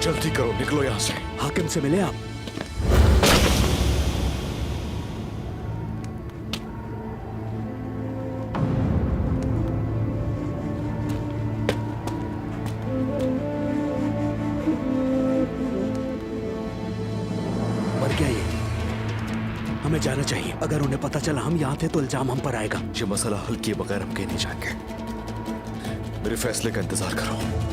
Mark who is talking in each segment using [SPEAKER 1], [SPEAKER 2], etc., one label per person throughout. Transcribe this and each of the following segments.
[SPEAKER 1] जल्दी करो, निकलो यहाँ से।
[SPEAKER 2] हाकिम से मिले आप? मर गया ये। हमें जाना चाहिए। अगर उन्हें पता चला हम यहाँ थे तो इल्जाम हम पर आएगा।
[SPEAKER 1] ये मसला हल किए बगैर हम कहीं नहीं जाएंगे। मेरे फैसले का इंतजार करो।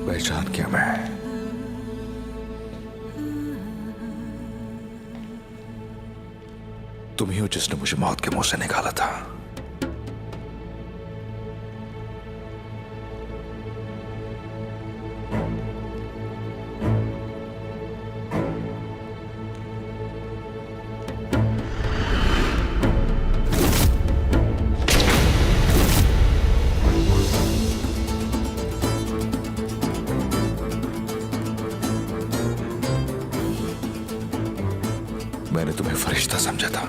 [SPEAKER 1] पहचान क्या मैं? तुम ही हो जिसने मुझे मौत के मुंह से निकाला था। मैंने तुम्हें फरिश्ता समझा था।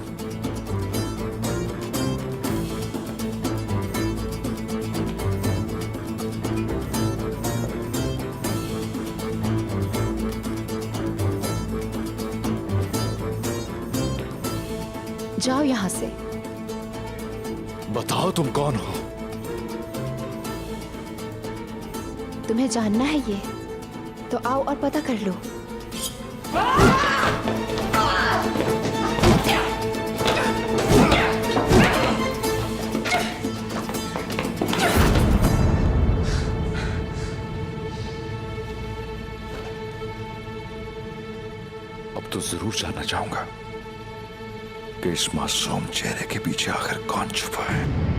[SPEAKER 3] जाओ यहां से।
[SPEAKER 1] बताओ तुम कौन हो?
[SPEAKER 3] तुम्हें जानना है ये तो आओ और पता कर लो।
[SPEAKER 1] अब तो जरूर जानना चाहूंगा कि इस मासूम चेहरे के पीछे आखिर कौन छुपा है।